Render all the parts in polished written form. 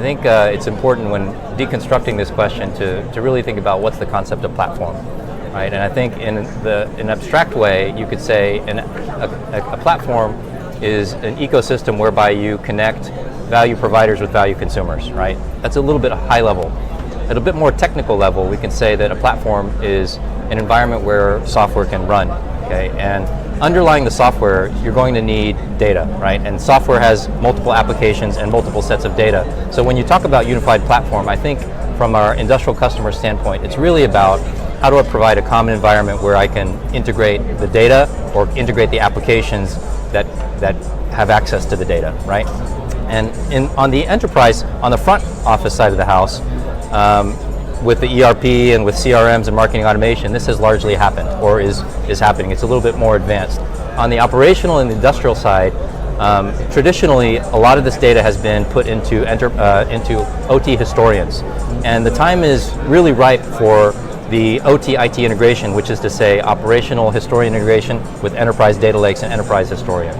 think it's important when deconstructing this question to really think about what's the concept of platform, right? And I think in an abstract way, you could say a platform is an ecosystem whereby you connect value providers with value consumers, right? That's a little bit high level. At a bit more technical level, we can say that a platform is an environment where software can run, okay? And underlying the software, you're going to need data, right? And software has multiple applications and multiple sets of data. So when you talk about unified platform, I think from our industrial customer standpoint, it's really about how do I provide a common environment where I can integrate the data or integrate the applications that have access to the data, right? And on the enterprise, on the front office side of the house, with the ERP and with CRMs and marketing automation, this has largely happened or is happening. It's a little bit more advanced. On the operational and industrial side, traditionally a lot of this data has been put into OT historians. And the time is really ripe for the OT-IT integration, which is to say operational historian integration with enterprise data lakes and enterprise historian.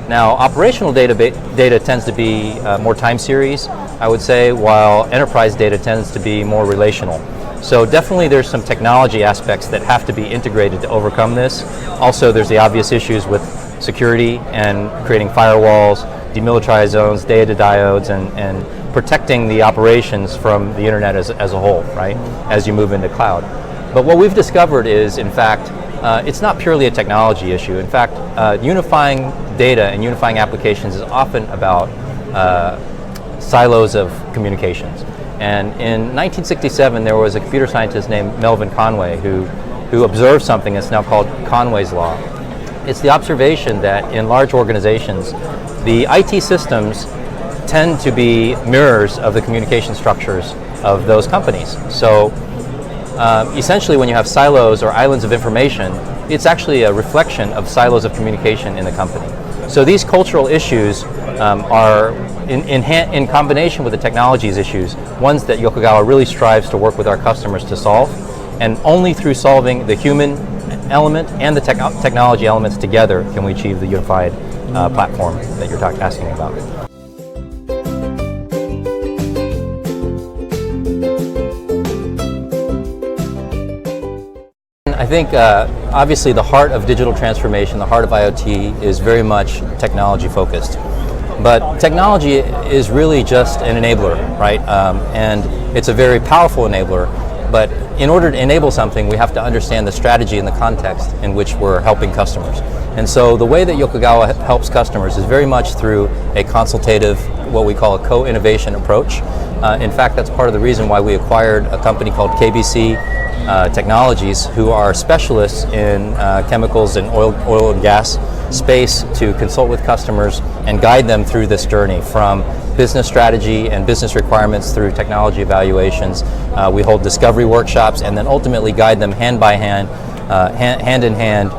Now, operational data tends to be more time series, I would say, while enterprise data tends to be more relational. So definitely there's some technology aspects that have to be integrated to overcome this. Also, there's the obvious issues with security and creating firewalls, demilitarized zones, data diodes, and protecting the operations from the internet as a whole, right, as you move into cloud. But what we've discovered is, in fact, it's not purely a technology issue. In fact, unifying data and unifying applications is often about silos of communications. And in 1967, there was a computer scientist named Melvin Conway who observed something that's now called Conway's Law. It's the observation that in large organizations, the IT systems tend to be mirrors of the communication structures of those companies. So essentially, when you have silos or islands of information, it's actually a reflection of silos of communication in the company. So these cultural issues are, in combination with the technologies issues, ones that Yokogawa really strives to work with our customers to solve. And only through solving the human element and the technology elements together can we achieve the unified platform that you're asking about. I think obviously the heart of digital transformation, the heart of IoT is very much technology focused. But technology is really just an enabler, right? And it's a very powerful enabler. But in order to enable something, we have to understand the strategy and the context in which we're helping customers. And so the way that Yokogawa helps customers is very much through a consultative, what we call a co-innovation approach. In fact, that's part of the reason why we acquired a company called KBC Technologies, who are specialists in chemicals and oil and gas space, to consult with customers and guide them through this journey from business strategy and business requirements through technology evaluations. We hold discovery workshops and then ultimately guide them hand by hand, hand in hand,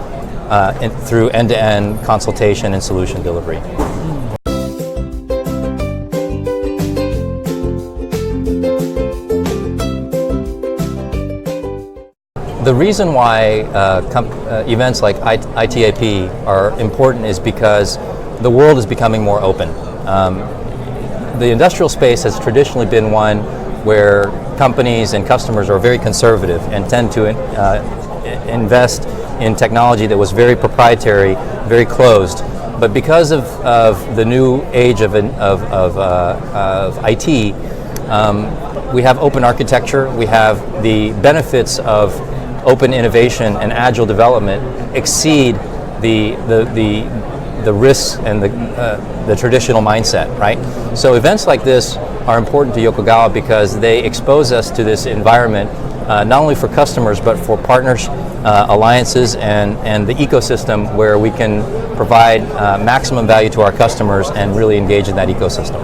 through end-to-end consultation and solution delivery. The reason why events like ITAP are important is because the world is becoming more open. The industrial space has traditionally been one where companies and customers are very conservative and tend to invest in technology that was very proprietary, very closed. But because of the new age of IT, we have open architecture, we have the benefits of open innovation and agile development exceed the risks and the traditional mindset, right? So events like this are important to Yokogawa because they expose us to this environment, not only for customers but for partners, alliances, and the ecosystem where we can provide maximum value to our customers and really engage in that ecosystem.